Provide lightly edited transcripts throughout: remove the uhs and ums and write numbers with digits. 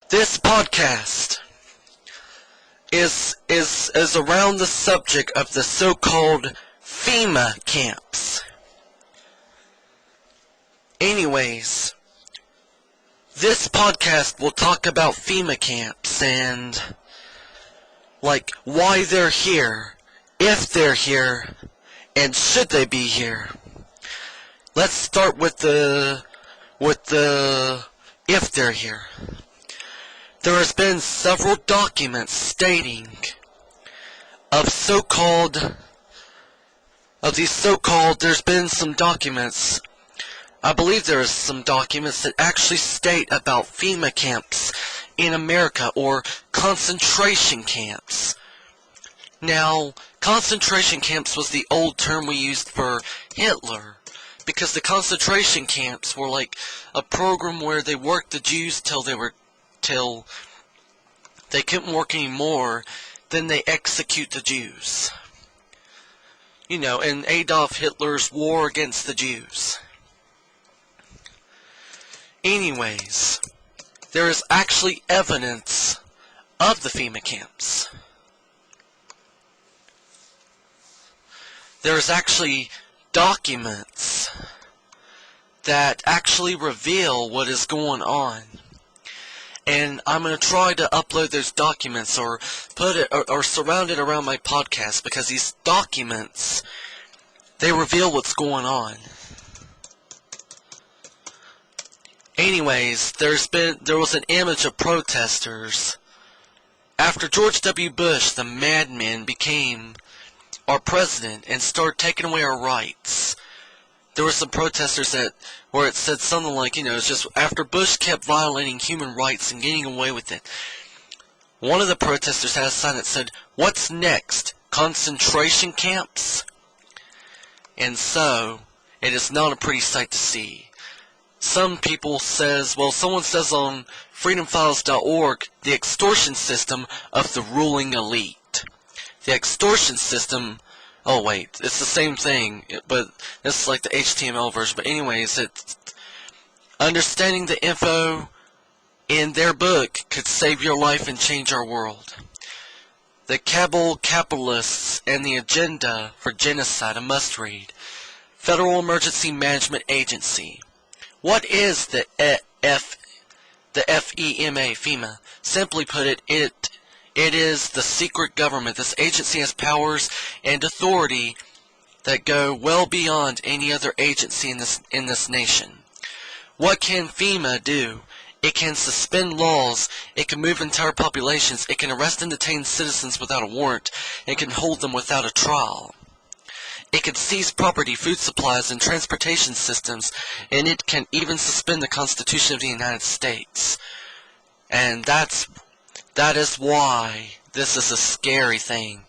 This podcast is around the subject of the so-called FEMA camps. Anyways, this podcast will talk about FEMA camps and like why they're here, if they're here, and should they be here. Let's start with the if they're here. There has been several documents stating there's been some documents, I believe there is some documents that actually state about FEMA camps in America, or concentration camps. Now, concentration camps was the old term we used for Hitler, because the concentration camps were like a program where they worked the Jews till they couldn't work anymore, then they execute the Jews. You know, in Adolf Hitler's war against the Jews. Anyways, there is actually evidence of the FEMA camps. There is actually documents that actually reveal what is going on. And I'm going to try to upload those documents or put it or surround it around my podcast, because these documents, they reveal what's going on. Anyways, there was an image of protesters after George W. Bush, the madman, became our president and started taking away our rights. There were some protesters where it said something like, it's just after Bush kept violating human rights and getting away with it. One of the protesters had a sign that said, "What's next? Concentration camps?" And so, it is not a pretty sight to see. Someone says on freedomfiles.org, the extortion system of the ruling elite. The extortion system, oh wait, it's the same thing, but this is like the HTML version. But anyways, it's understanding the info in their book could save your life and change our world. The Cabal Capitalists and the Agenda for Genocide, a must read. Federal Emergency Management Agency. What is the FEMA? Simply put it is the secret government. This agency has powers and authority that go well beyond any other agency in this nation. What can FEMA do? It can suspend laws, it can move entire populations, it can arrest and detain citizens without a warrant, it can hold them without a trial. It can seize property, food supplies, and transportation systems, and it can even suspend the Constitution of the United States. And that is why this is a scary thing.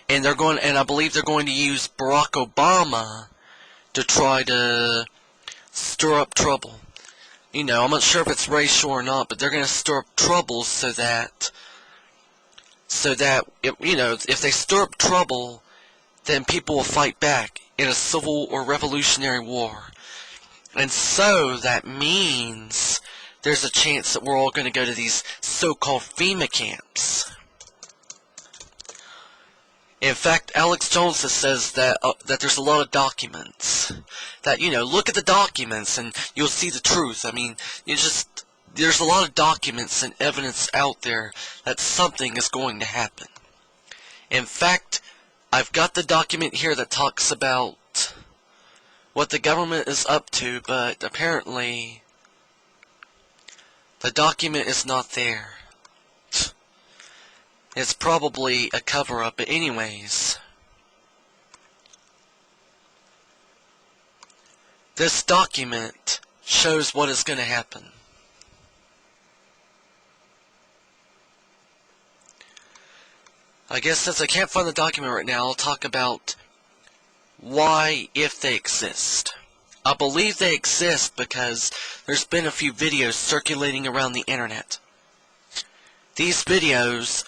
And I believe they're going to use Barack Obama to try to stir up trouble. I'm not sure if it's racial or not, but they're going to stir up trouble so that if they stir up trouble, then people will fight back in a civil or revolutionary war. And so that means there's a chance that we're all going to go to these so-called FEMA camps. In fact, Alex Jones says that there's a lot of documents. That, look at the documents and you'll see the truth. I mean, there's a lot of documents and evidence out there that something is going to happen. In fact, I've got the document here that talks about what the government is up to, but apparently the document is not there. It's probably a cover-up, but anyways, this document shows what is going to happen. I guess since I can't find the document right now, I'll talk about why, if they exist. I believe they exist because there's been a few videos circulating around the internet. These videos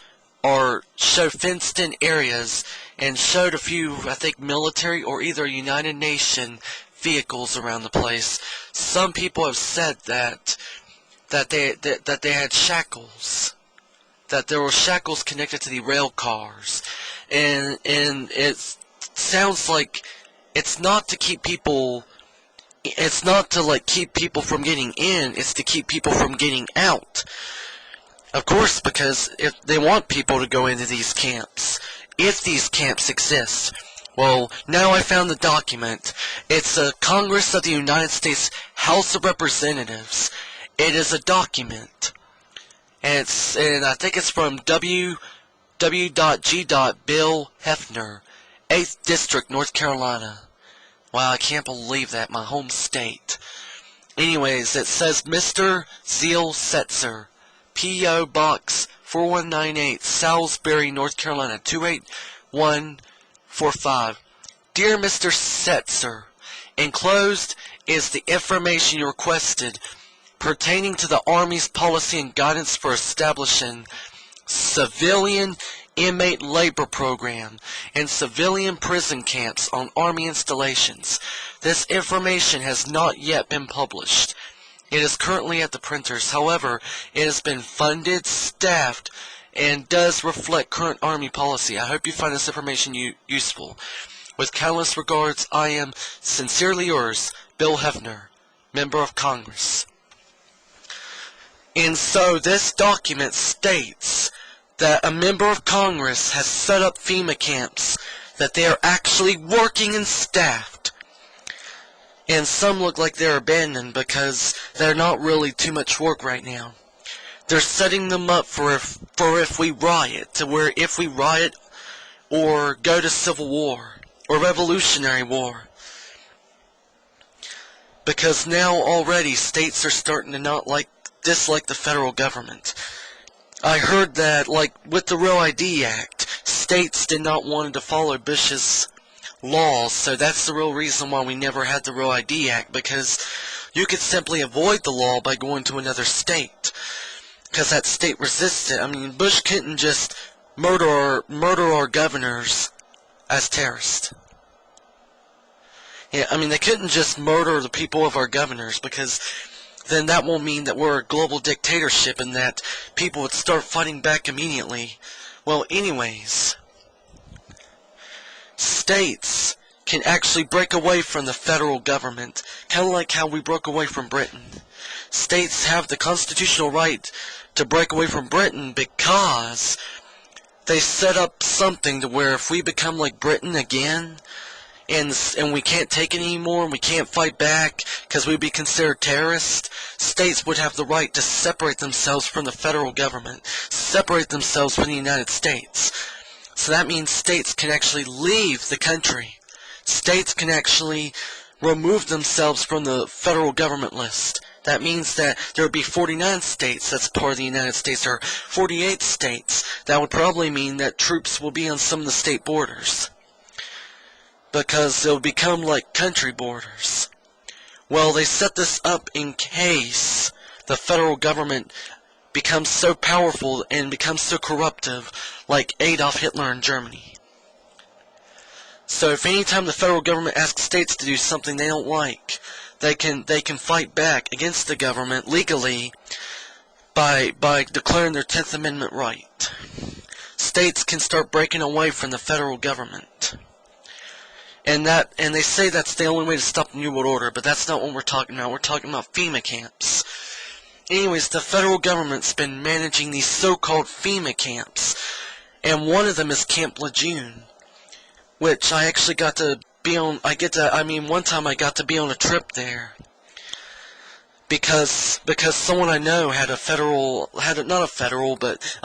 show fenced-in areas and showed a few, I think, military or either United Nations vehicles around the place. Some people have said that that they had shackles, that there were shackles connected to the rail cars, and it sounds like it's not to keep people. It's not to keep people from getting in. It's to keep people from getting out. Of course, because if they want people to go into these camps, if these camps exist. Well, now I found the document. It's a Congress of the United States House of Representatives. It is a document. And I think it's from W.G. Bill Hefner, 8th District, North Carolina. Wow, I can't believe that, my home state. Anyways, it says Mr. Zeal Setzer, P.O. Box 4198, Salisbury, North Carolina, 28145. Dear Mr. Setzer, enclosed is the information you requested pertaining to the Army's policy and guidance for establishing civilian inmate labor program and civilian prison camps on Army installations. This information has not yet been published. It is currently at the printers. However, it has been funded, staffed, and does reflect current Army policy. I hope you find this information useful. With countless regards, I am sincerely yours, Bill Hefner, Member of Congress. And so this document states that a member of Congress has set up FEMA camps, that they are actually working and staffed. And some look like they're abandoned because they're not really too much work right now. They're setting them up for if we riot, to where if we riot or go to civil war or revolutionary war. Because now already states are starting to not dislike the federal government. I heard that, with the Real ID Act, states did not want to follow Bush's laws, so that's the real reason why we never had the Real ID Act, because you could simply avoid the law by going to another state, because that state resisted. I mean, Bush couldn't just murder our governors as terrorists. Yeah, I mean, they couldn't just murder the people of our governors, because then that will mean that we're a global dictatorship and that people would start fighting back immediately. Well, anyways, states can actually break away from the federal government, kind of like how we broke away from Britain. States have the constitutional right to break away from Britain because they set up something to where if we become like Britain again, and we can't take it anymore, and we can't fight back because we'd be considered terrorists, states would have the right to separate themselves from the federal government, separate themselves from the United States. So that means states can actually leave the country. States can actually remove themselves from the federal government list. That means that there would be 49 states that's part of the United States, or 48 states. That would probably mean that troops will be on some of the state borders, because they'll become like country borders. Well, they set this up in case the federal government becomes so powerful and becomes so corruptive like Adolf Hitler in Germany. So if anytime the federal government asks states to do something they don't like, they can fight back against the government legally by declaring their 10th Amendment right. States can start breaking away from the federal government. And they say that's the only way to stop the New World Order, but that's not what we're talking about. We're talking about FEMA camps. Anyways, the federal government's been managing these so-called FEMA camps, and one of them is Camp Lejeune, which I actually got to be on. One time I got to be on a trip there because someone I know had a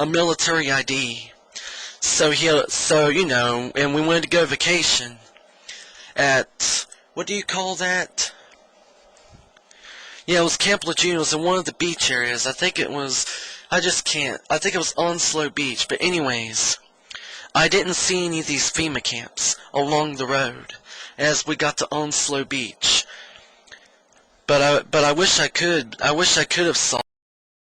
military ID. So and we wanted to go vacation at, what do you call that? Yeah, it was Camp Lejeune. It was in one of the beach areas. I think it was Onslow Beach. But anyways, I didn't see any of these FEMA camps along the road as we got to Onslow Beach. But I wish I could have saw